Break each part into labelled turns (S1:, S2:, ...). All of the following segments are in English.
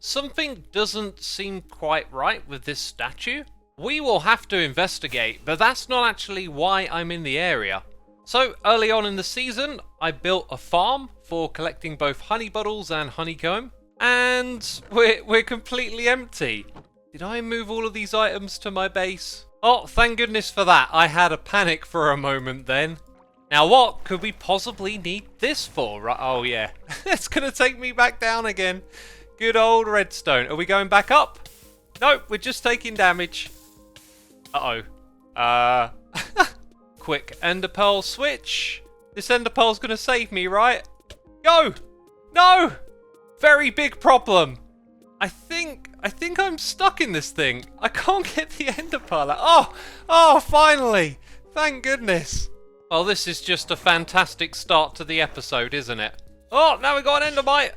S1: Something doesn't seem quite right with this statue. We will have to investigate, but that's not actually why I'm in the area. So, early on in the season, I built a farm for collecting both honey bottles and honeycomb, and we're completely empty. Did I move all of these items to my base? Oh, thank goodness for that. I had a panic for a moment then. Now, what could we possibly need this for? Right? Oh, yeah. It's going to take me back down again. Good old redstone. Are we going back up? Nope, we're just taking damage. Uh-oh. Quick ender pearl switch. This ender pearl's going to save me, right? Go! No! Very big problem. I think I'm stuck in this thing. I can't get the ender pearl out. Oh, finally. Thank goodness. Well, this is just a fantastic start to the episode, isn't it? Oh, now we got an endermite.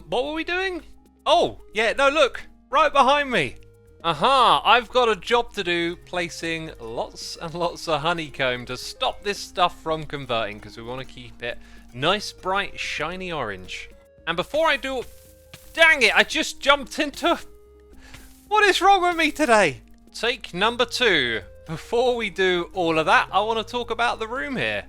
S1: What were we doing? Oh, yeah, no, look. Right behind me. Aha, I've got a job to do placing lots and lots of honeycomb to stop this stuff from converting because we want to keep it nice, bright, shiny orange. And before I do... Dang it, I just jumped into... What is wrong with me today? Take number 2. Before we do all of that, I want to talk about the room here.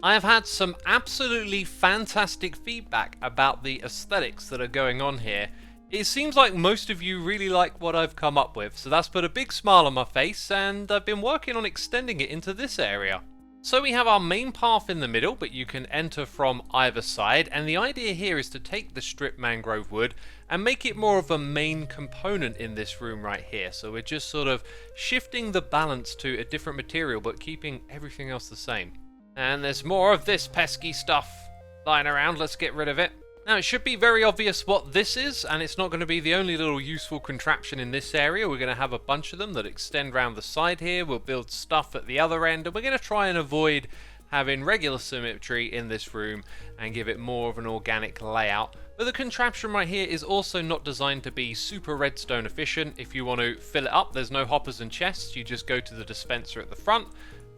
S1: I have had some absolutely fantastic feedback about the aesthetics that are going on here. It seems like most of you really like what I've come up with, so that's put a big smile on my face, and I've been working on extending it into this area. So we have our main path in the middle, but you can enter from either side, and the idea here is to take the strip mangrove wood and make it more of a main component in this room right here. So we're just sort of shifting the balance to a different material, but keeping everything else the same. And there's more of this pesky stuff lying around. Let's get rid of it. Now, it should be very obvious what this is, and it's not going to be the only little useful contraption in this area. We're going to have a bunch of them that extend around the side here. We'll build stuff at the other end, and we're going to try and avoid having regular symmetry in this room and give it more of an organic layout. But the contraption right here is also not designed to be super redstone efficient. If you want to fill it up, there's no hoppers and chests. You just go to the dispenser at the front,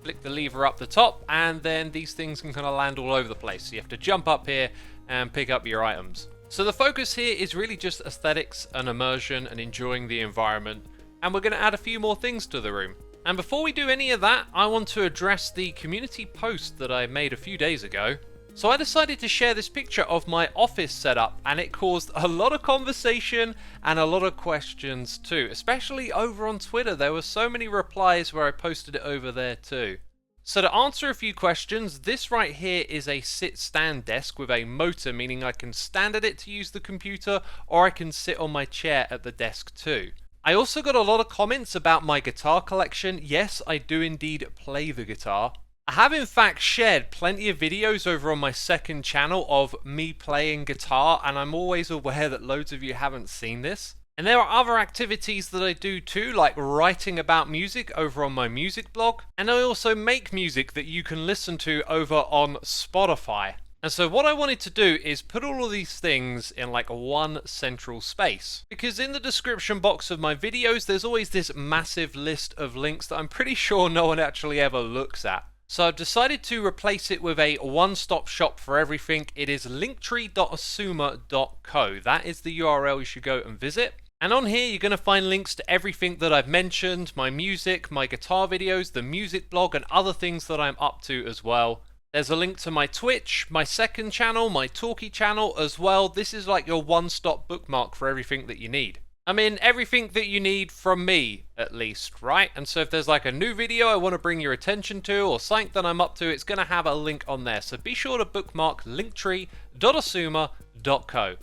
S1: flick the lever up the top, and then these things can kind of land all over the place. So you have to jump up here and pick up your items. So the focus here is really just aesthetics and immersion and enjoying the environment, and we're going to add a few more things to the room. And before we do any of that, I want to address the community post that I made a few days ago. So I decided to share this picture of my office setup, and it caused a lot of conversation and a lot of questions too, especially over on Twitter. There were so many replies where I posted it over there too. So to answer a few questions, this right here is a sit-stand desk with a motor, meaning I can stand at it to use the computer, or I can sit on my chair at the desk too. I also got a lot of comments about my guitar collection. Yes, I do indeed play the guitar. I have in fact shared plenty of videos over on my second channel of me playing guitar, and I'm always aware that loads of you haven't seen this. And there are other activities that I do too, like writing about music over on my music blog. And I also make music that you can listen to over on Spotify. And so what I wanted to do is put all of these things in like one central space. Because in the description box of my videos, there's always this massive list of links that I'm pretty sure no one actually ever looks at. So I've decided to replace it with a one-stop shop for everything. It is linktree.xisuma.co. That is the URL you should go and visit. And on here, you're going to find links to everything that I've mentioned, my music, my guitar videos, the music blog, and other things that I'm up to as well. There's a link to my Twitch, my second channel, my Talkie channel as well. This is like your one-stop bookmark for everything that you need. I mean, everything that you need from me, at least, right? And so if there's like a new video I want to bring your attention to, or something that I'm up to, it's going to have a link on there. So be sure to bookmark linktree.xisuma.co.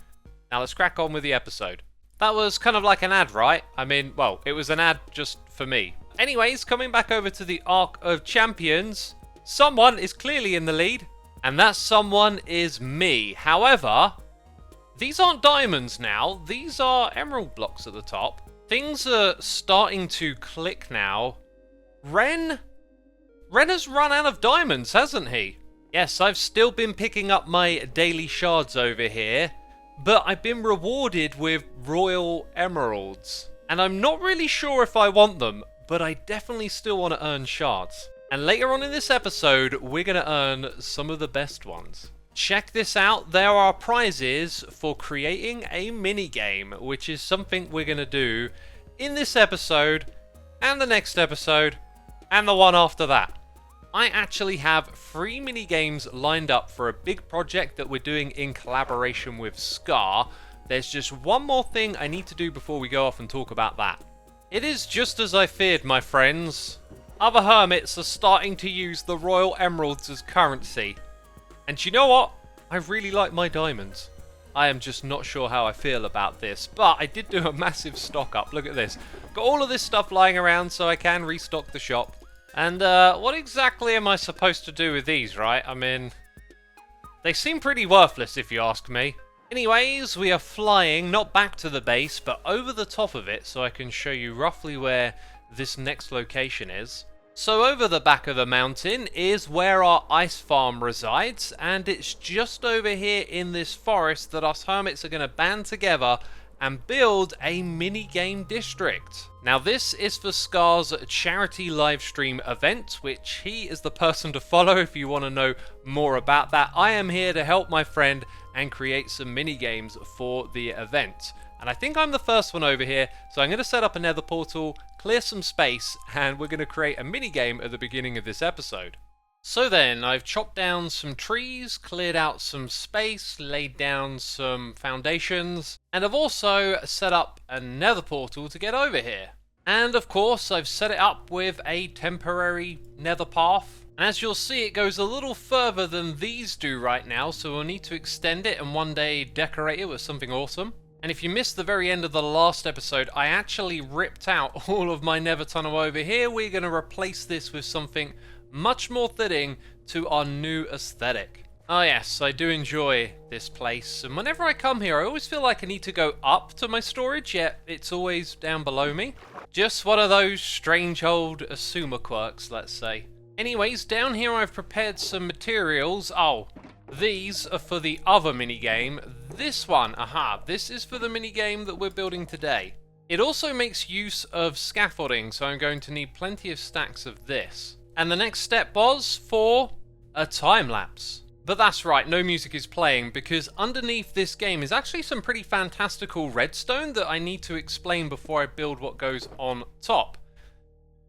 S1: Now let's crack on with the episode. That was kind of like an ad, right? I mean, well, it was an ad just for me. Anyways, coming back over to the Arc of Champions, someone is clearly in the lead, and that someone is me. However, these aren't diamonds now. These are emerald blocks at the top. Things are starting to click now. Ren has run out of diamonds, hasn't he? Yes, I've still been picking up my daily shards over here, but I've been rewarded with royal emeralds. And I'm not really sure if I want them, but I definitely still want to earn shards. And later on in this episode, we're going to earn some of the best ones. check this out. There are prizes for creating a minigame, which is something we're going to do in this episode, and the next episode, and the one after that. I actually have 3 minigames lined up for a big project that we're doing in collaboration with Scar. There's just one more thing I need to do before we go off and talk about that. It is just as I feared, my friends. Other hermits are starting to use the royal emeralds as currency. And you know what? I really like my diamonds. I am just not sure how I feel about this, but I did do a massive stock up. Look at this. Got all of this stuff lying around so I can restock the shop. And what exactly am I supposed to do with these, right? I mean, they seem pretty worthless if you ask me. Anyways, we are flying, not back to the base, but over the top of it so I can show you roughly where this next location is. So over the back of the mountain is where our ice farm resides, and it's just over here in this forest that us hermits are going to band together and build a mini-game district. Now this is for Scar's charity livestream event, which he is the person to follow if you want to know more about that. I am here to help my friend and create some mini-games for the event. And I think I'm the first one over here, so I'm going to set up a nether portal, clear some space, and we're going to create a mini-game at the beginning of this episode. So then, I've chopped down some trees, cleared out some space, laid down some foundations, and I've also set up a nether portal to get over here. And of course, I've set it up with a temporary nether path. And as you'll see, it goes a little further than these do right now, so we'll need to extend it and one day decorate it with something awesome. And if you missed the very end of the last episode, I actually ripped out all of my nether tunnel over here. We're going to replace this with something much more fitting to our new aesthetic. Oh yes, I do enjoy this place, and whenever I come here I always feel like I need to go up to my storage, yet it's always down below me. Just one of those strange old Xisuma quirks, let's say. Anyways, down here I've prepared some materials. Oh, these are for the other minigame. This one, this is for the minigame that we're building today. It also makes use of scaffolding, so I'm going to need plenty of stacks of this. And the next step was for a time lapse. But that's right, no music is playing, because underneath this game is actually some pretty fantastical redstone that I need to explain before I build what goes on top.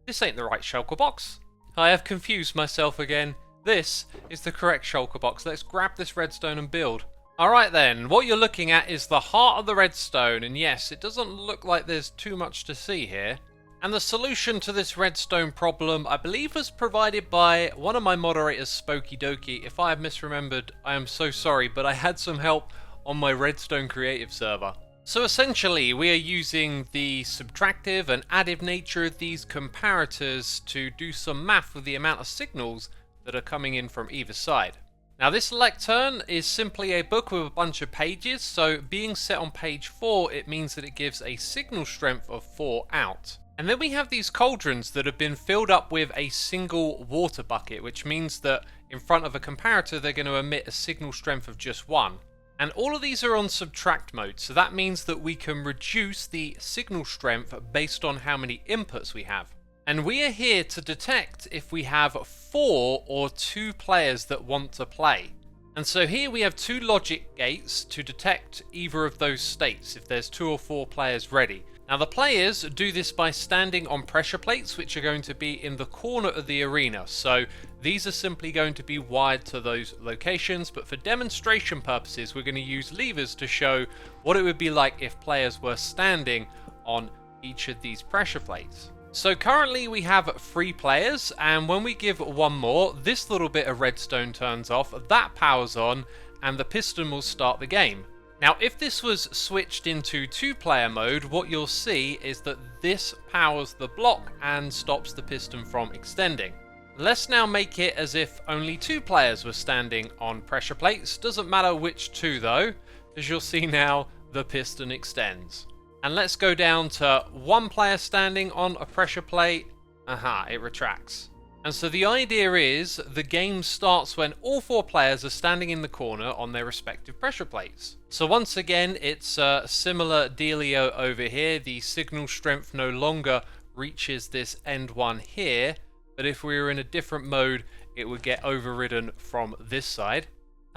S1: This ain't the right shulker box. I have confused myself again. This is the correct shulker box. Let's grab this redstone and build. Alright then, what you're looking at is the heart of the redstone, and yes, it doesn't look like there's too much to see here. And the solution to this redstone problem, I believe, was provided by one of my moderators, Spooky Dokie. If I have misremembered, I am so sorry, but I had some help on my redstone creative server. So essentially, we are using the subtractive and additive nature of these comparators to do some math with the amount of signals that are coming in from either side. Now this lectern is simply a book with a bunch of pages, so being set on page 4, it means that it gives a signal strength of 4 out. And then we have these cauldrons that have been filled up with a single water bucket, which means that in front of a comparator they're going to emit a signal strength of just 1. And all of these are on subtract mode, so that means that we can reduce the signal strength based on how many inputs we have. And we are here to detect if we have 4 or 2 players that want to play. And so here we have 2 logic gates to detect either of those states, if there's 2 or 4 players ready. Now the players do this by standing on pressure plates, which are going to be in the corner of the arena. So these are simply going to be wired to those locations, but for demonstration purposes we're going to use levers to show what it would be like if players were standing on each of these pressure plates. So currently we have 3 players, and when we give 1 more, this little bit of redstone turns off, that powers on, and the piston will start the game. Now if this was switched into 2-player mode, what you'll see is that this powers the block and stops the piston from extending. Let's now make it as if only 2 players were standing on pressure plates. Doesn't matter which 2 though, as you'll see now the piston extends. And let's go down to 1 player standing on a pressure plate. It retracts. And so the idea is the game starts when all 4 players are standing in the corner on their respective pressure plates. So once again, it's a similar dealio over here. The signal strength no longer reaches this end one here, but if we were in a different mode, it would get overridden from this side.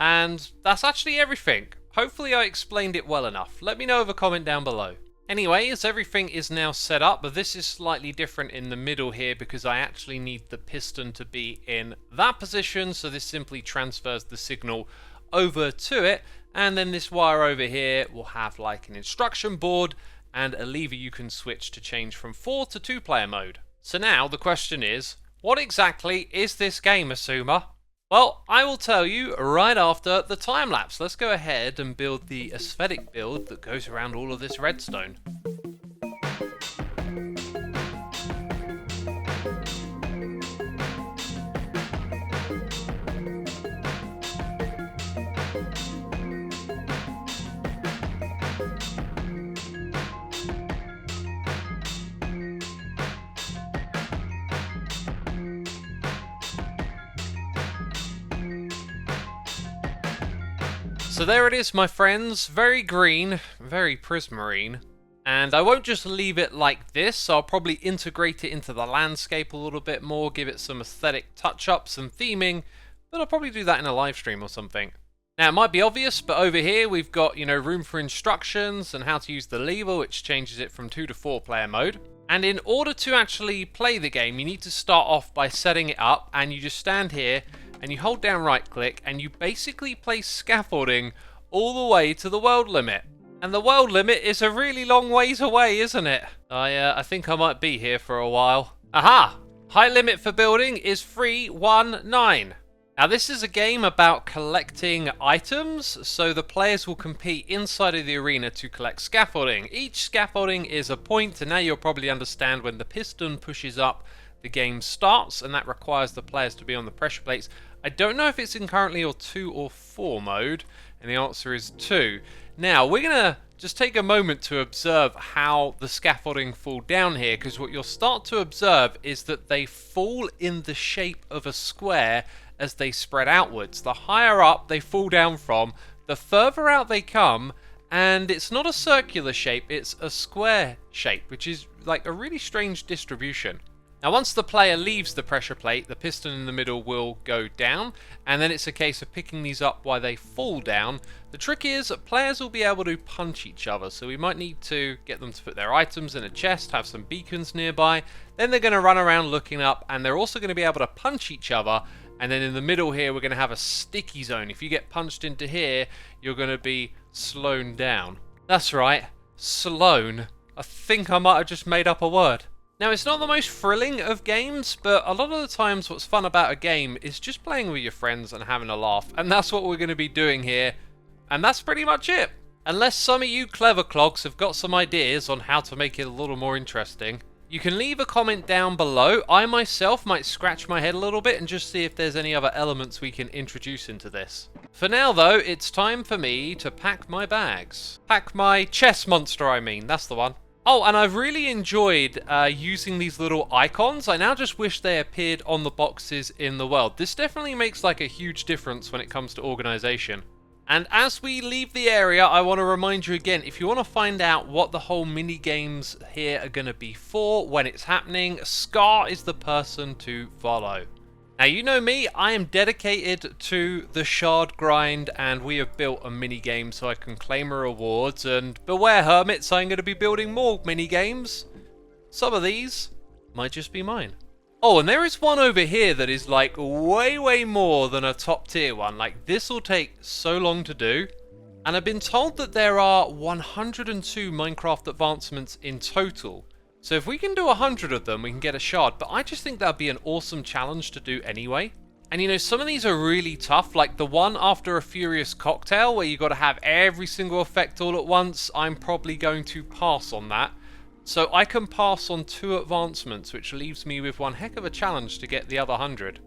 S1: And that's actually everything. Hopefully I explained it well enough. Let me know with a comment down below. Anyway, as everything is now set up, but this is slightly different in the middle here because I actually need the piston to be in that position, so this simply transfers the signal over to it, and then this wire over here will have like an instruction board and a lever you can switch to change from 4 to 2 player mode. So now the question is, what exactly is this game, Xisuma? Well, I will tell you right after the time lapse. Let's go ahead and build the aesthetic build that goes around all of this redstone. So there it is, my friends, very green, very prismarine, and I won't just leave it like this, I'll probably integrate it into the landscape a little bit more, give it some aesthetic touch-ups and theming, but I'll probably do that in a live stream or something. Now it might be obvious, but over here we've got, room for instructions and how to use the lever, which changes it from 2 to 4 player mode. And in order to actually play the game, you need to start off by setting it up, and you just stand here and you hold down right click and you basically place scaffolding all the way to the world limit. And the world limit is a really long ways away, isn't it? I think I might be here for a while. Aha! High limit for building is 319. Now this is a game about collecting items, so the players will compete inside of the arena to collect scaffolding. Each scaffolding is a point, and now you'll probably understand when the piston pushes up, the game starts, and that requires the players to be on the pressure plates. I don't know if it's in currently or 2 or 4 mode, and the answer is 2. Now, we're going to just take a moment to observe how the scaffolding fall down here, because what you'll start to observe is that they fall in the shape of a square as they spread outwards. The higher up they fall down from, the further out they come, and it's not a circular shape, it's a square shape, which is like a really strange distribution. Now once the player leaves the pressure plate, the piston in the middle will go down, and then it's a case of picking these up while they fall down. The trick is players will be able to punch each other, so we might need to get them to put their items in a chest, have some beacons nearby, then they're going to run around looking up, and they're also going to be able to punch each other, and then in the middle here we're going to have a sticky zone. If you get punched into here, you're going to be slowed down. That's right, slown. I think I might have just made up a word. Now, it's not the most thrilling of games, but a lot of the times what's fun about a game is just playing with your friends and having a laugh, and that's what we're going to be doing here, and that's pretty much it. Unless some of you clever clogs have got some ideas on how to make it a little more interesting, you can leave a comment down below. I myself might scratch my head a little bit and just see if there's any other elements we can introduce into this. For now though, it's time for me to pack my bags. Pack my chess monster, I mean, that's the one. Oh, and I've really enjoyed using these little icons. I now just wish they appeared on the boxes in the world. This definitely makes like a huge difference when it comes to organization. And as we leave the area, I want to remind you again, if you want to find out what the whole mini games here are going to be for, when it's happening, Scar is the person to follow. Now, you know me, I am dedicated to the shard grind, and we have built a mini game so I can claim rewards, and beware hermits, I'm going to be building more mini games. Some of these might just be mine. Oh, and there is one over here that is like way more than a top tier one. Like, this will take so long to do, and I've been told that there are 102 Minecraft advancements in total. So if we can do 100 of them, we can get a shard, but I just think that'd be an awesome challenge to do anyway. And you know, some of these are really tough, like the one after a Furious Cocktail, where you got to have every single effect all at once. I'm probably going to pass on that. So I can pass on 2 advancements, which leaves me with one heck of a challenge to get the other 100.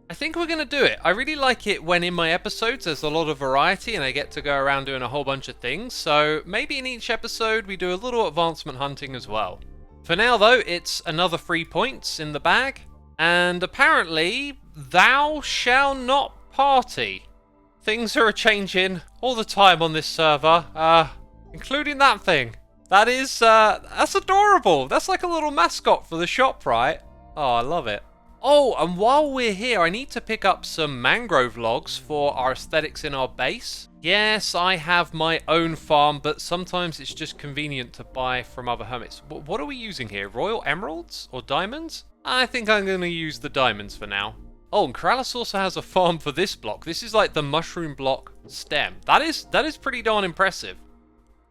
S1: I think we're going to do it. I really like it when in my episodes there's a lot of variety and I get to go around doing a whole bunch of things. So maybe in each episode we do a little advancement hunting as well. For now though, it's another 3 points in the bag. And apparently, thou shall not party. Things are changing all the time on this server, including that thing. That is, that's adorable. That's like a little mascot for the shop, right? Oh, I love it. Oh, and while we're here, I need to pick up some mangrove logs for our aesthetics in our base. Yes, I have my own farm, but sometimes it's just convenient to buy from other hermits. What are we using here? Royal emeralds or diamonds? I think I'm going to use the diamonds for now. Oh, and Keralis also has a farm for this block. This is like the mushroom block stem. That is pretty darn impressive.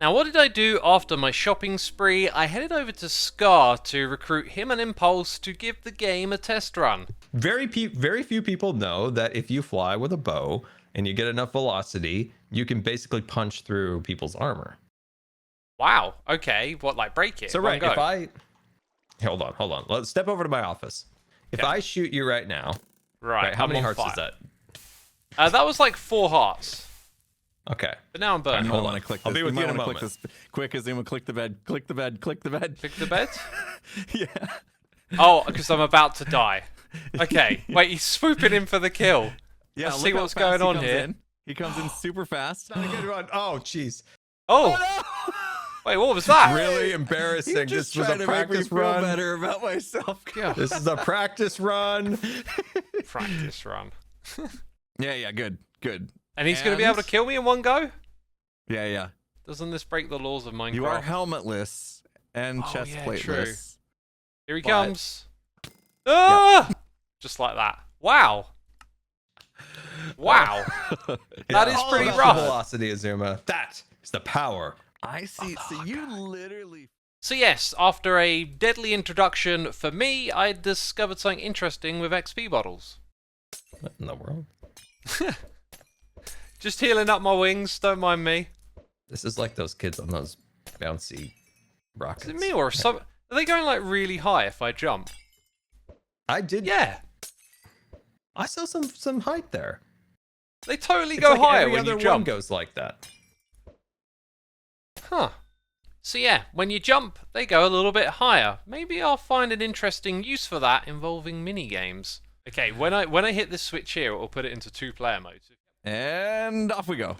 S1: Now, what did I do after my shopping spree? I headed over to Scar to recruit him and Impulse to give the game a test run.
S2: Very few people know that if you fly with a bow and you get enough velocity, you can basically punch through people's armor.
S1: Wow. Okay. What, like break it?
S2: So
S1: One go.
S2: if I... Hold on. Let's step over to my office. If I shoot you right now...
S1: Right.
S2: How many
S1: on
S2: hearts
S1: fire.
S2: is that?
S1: That was like 4 hearts.
S2: Okay.
S1: But now I'm burning.
S2: Hold on.
S3: Click this.
S2: I'll be with you in a moment.
S3: Click this. Quick, Xisuma, click the bed. Click the bed. Click the bed.
S1: Click the bed?
S3: Yeah.
S1: Oh, because I'm about to die. Okay. Wait, he's swooping in for the kill.
S3: Yeah.
S1: Let's
S3: look
S1: see
S3: how
S1: what's
S3: fast
S1: going
S3: he
S1: on
S3: comes
S1: here.
S3: in. He comes in super fast.
S2: Not a good run. Oh, jeez.
S1: Oh.
S3: No!
S1: Wait, what was that?
S2: Really
S3: He's
S2: embarrassing.
S3: just
S2: This was
S3: trying
S2: a
S3: to make me
S2: practice
S3: feel
S2: run.
S3: better about myself.
S1: Yeah.
S2: This is a practice run.
S1: Practice run.
S3: Yeah. Good.
S1: And he's going to be able to kill me in one go?
S3: Yeah.
S1: Doesn't this break the laws of Minecraft?
S3: You are helmetless and
S1: Oh,
S3: chest
S1: yeah,
S3: plateless.
S1: Here he
S3: But-
S1: comes. Ah! Just like that. Wow. Wow. That is pretty
S2: All about
S1: rough.
S2: the velocity, Xisuma. That is the power.
S3: I see. So you literally.
S1: So yes, after a deadly introduction for me, I discovered something interesting with XP bottles.
S2: What in the world?
S1: Just healing up my wings, don't mind me.
S2: This is like those kids on those bouncy rockets.
S1: Is it me or some? Are they going like really high if I jump?
S2: I did.
S1: Yeah,
S2: I saw some height there.
S1: they totally
S2: It's
S1: go
S2: like
S1: higher
S2: every
S1: when
S2: other
S1: you
S2: one
S1: jump.
S2: goes like that.
S1: Huh. So yeah, when you jump, they go a little bit higher. Maybe I'll find an interesting use for that involving mini games. Okay, when I hit this switch here, it will put it into 2-player mode.
S3: And off we go.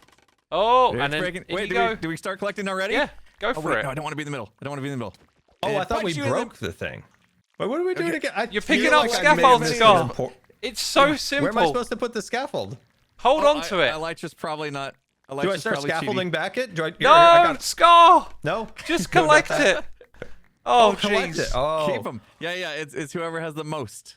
S1: Oh,
S3: It's
S1: and then
S3: breaking.
S1: in
S3: Wait,
S1: you go.
S3: do we start collecting already?
S1: Yeah, go
S3: Oh,
S1: for
S3: wait,
S1: it.
S3: no, I don't want to be in the middle.
S2: Oh,
S3: And
S2: I thought we
S3: punch you in the-
S2: broke the thing. Wait, what are we doing
S3: Okay.
S2: again? I
S1: You're
S2: feel
S1: picking up
S2: like I
S1: scaffold,
S2: made this
S1: Scott.
S2: impor-
S1: It's so simple.
S2: Where am I supposed to put the scaffold?
S1: Hold
S3: Oh,
S1: on to it.
S3: Elytra's probably not.
S2: Do I
S3: Elytra's
S2: start
S3: probably
S2: scaffolding
S3: cheating.
S2: back it? Do I
S1: No, Scar!
S2: No?
S1: Just
S2: No, not
S1: collect
S2: that.
S1: it. Oh,
S2: Collect it.
S1: jeez.
S2: Oh.
S3: Keep them. Yeah. It's whoever has the most.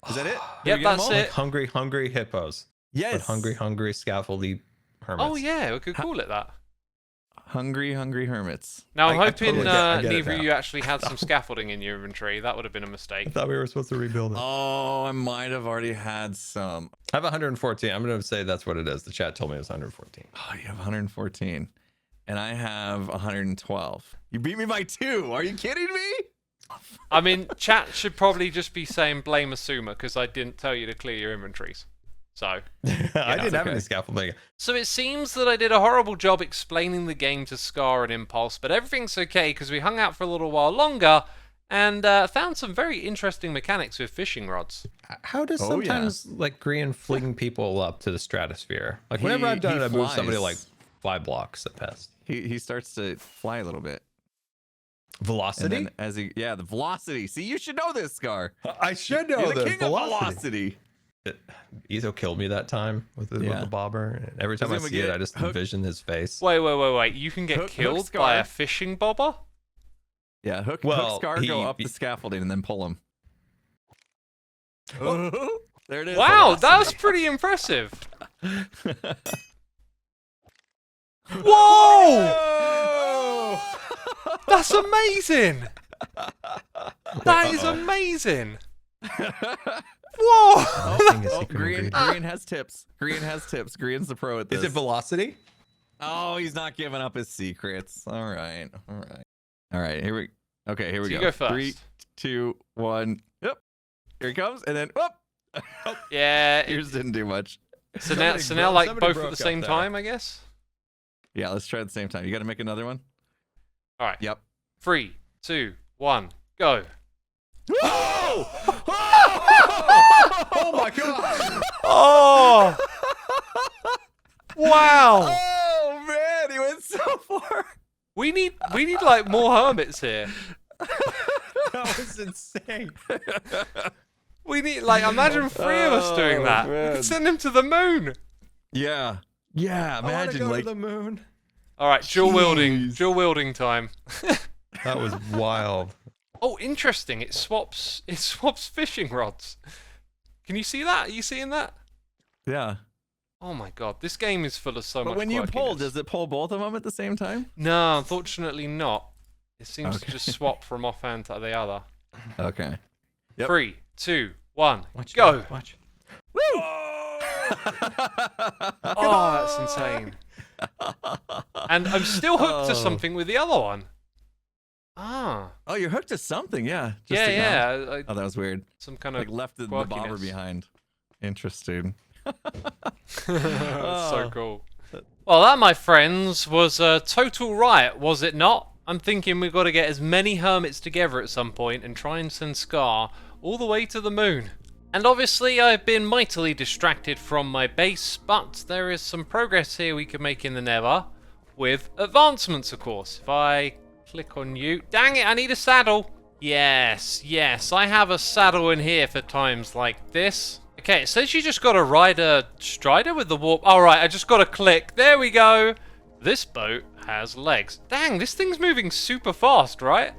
S3: Is that it? Did
S1: Yep,
S3: we get 'em
S1: that's
S3: all?
S1: it.
S2: Hungry hippos.
S3: Yes.
S2: But hungry scaffoldy hermits.
S1: Oh, yeah, we could call it that.
S3: Hungry hermits.
S1: Now, I'm
S2: I
S1: hoping
S2: totally get it
S1: neither of
S2: now.
S1: you actually had some scaffolding in your inventory. That would have been a
S2: I
S1: mistake.
S2: thought we were supposed to rebuild it.
S3: Oh, I might have already had some.
S2: I have 114. I'm going to say that's what it is. The chat told me it was 114.
S3: Oh, you have 114. And I have 112. You beat me by 2. Are you kidding me?
S1: I mean, chat should probably just be saying blame Xisuma because I didn't tell you to clear your inventories. So,
S2: I didn't have
S3: okay.
S2: any scaffolding.
S1: so it seems that I did a horrible job explaining the game to Scar and Impulse, but everything's okay because we hung out for a little while longer and found some very interesting mechanics with fishing rods.
S2: How does
S3: Oh, yeah.
S2: sometimes like Grian fling people up to the stratosphere? Like whenever
S3: He-
S2: I've done
S3: he
S2: it, I move somebody
S3: flies.
S2: like 5 blocks at best.
S3: He starts to fly a little bit. And
S2: Velocity?
S3: then the velocity. See, you should know this, Scar.
S2: I should know
S3: You're the
S2: this.
S3: king of velocity.
S2: Etho killed me that time with the
S3: Yeah.
S2: bobber. And every time I
S3: Xisuma,
S2: see
S3: get
S2: it,
S3: it.
S2: I just
S3: Hook.
S2: envision his face.
S1: Wait. You can get
S3: Hook
S1: killed
S3: Scar.
S1: by a fishing bobber?
S3: Yeah, hook
S2: Well,
S3: Scar, go
S2: he-
S3: up the scaffolding and then pull him. There it is.
S1: Wow, that was
S3: velocity.
S1: pretty impressive. Whoa!
S3: Oh!
S1: That's amazing! That is amazing! Whoa!
S2: Nothing is
S3: Oh,
S2: secret
S3: Green
S2: ingredient.
S3: has tips. Green has tips. Green's the pro at this.
S2: Is it velocity?
S3: Oh, he's not giving up his secrets. All right. Here we
S1: So
S3: go.
S1: you go first.
S3: 3, 2, 1. Yep. Here he comes, and then whoop.
S1: Yeah.
S3: Yours didn't do much.
S1: So now,
S2: Somebody
S1: like
S2: somebody
S1: both at
S2: broke
S1: the
S2: up
S1: same
S2: there.
S1: time, I guess.
S3: Yeah, let's try at the same time. You got to make another one.
S1: All right.
S3: Yep.
S1: 3, 2, 1, go.
S3: Oh!
S2: Oh my god!
S1: Oh! Wow!
S3: Oh man, he went so far.
S1: We need like more hermits here.
S2: That was insane.
S1: We need, like, imagine 3 of us doing that. We
S3: man.
S1: could send him to the moon.
S3: Yeah. Yeah,
S2: I wanna
S3: imagine
S2: go
S3: like
S2: to the moon.
S1: All right, dual wielding time.
S2: That was wild.
S1: Oh, interesting. It swaps fishing rods. Can you see that? Are you seeing that?
S3: yeah.
S1: Oh my god, this game is full of so much
S3: But when you pull,
S1: quirkiness.
S3: does it pull both of them at the same time?
S1: No, unfortunately not. It seems to
S3: Okay.
S1: just swap from offhand to the other.
S3: Okay. Yep.
S1: 3, 2, 1,
S2: Watch,
S1: go!
S2: Watch.
S3: Woo!
S1: Oh, that's insane. And I'm still hooked to
S3: Oh.
S1: something with the other one. Ah.
S3: Oh, you're hooked to something, yeah.
S1: Yeah,
S3: to-
S1: yeah.
S3: Oh, that was weird.
S1: Some kind of
S3: Like left the bobber
S1: quirkiness.
S3: behind. Interesting.
S1: That's so
S3: Oh.
S1: cool. Well, that, my friends, was a total riot, was it not? I'm thinking we've got to get as many hermits together at some point and try and send Scar all the way to the moon. And obviously I've been mightily distracted from my base, but there is some progress here we can make in the Nether with advancements, of course. If I click on you... Dang it, I need a saddle! Yes, yes, I have a saddle in here for times like this. Okay, it says you just got to ride a strider with the warp. All right, I just got to click. There we go. This boat has legs. Dang, this thing's moving super fast, right?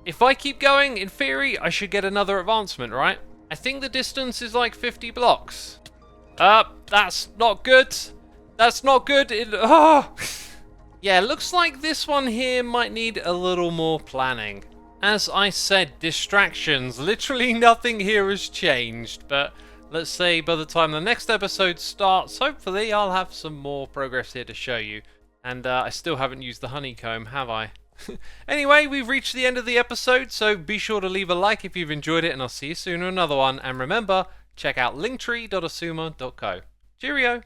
S1: If I keep going, in theory, I should get another advancement, right? I think the distance is like 50 blocks. That's not good. That's not good. Yeah, looks like this one here might need a little more planning. As I said, distractions. Literally nothing here has changed, but let's say by the time the next episode starts, hopefully I'll have some more progress here to show you. And I still haven't used the honeycomb, have I? Anyway, we've reached the end of the episode, so be sure to leave a like if you've enjoyed it, and I'll see you soon in another one. And remember, check out linktree.xisuma.co. Cheerio!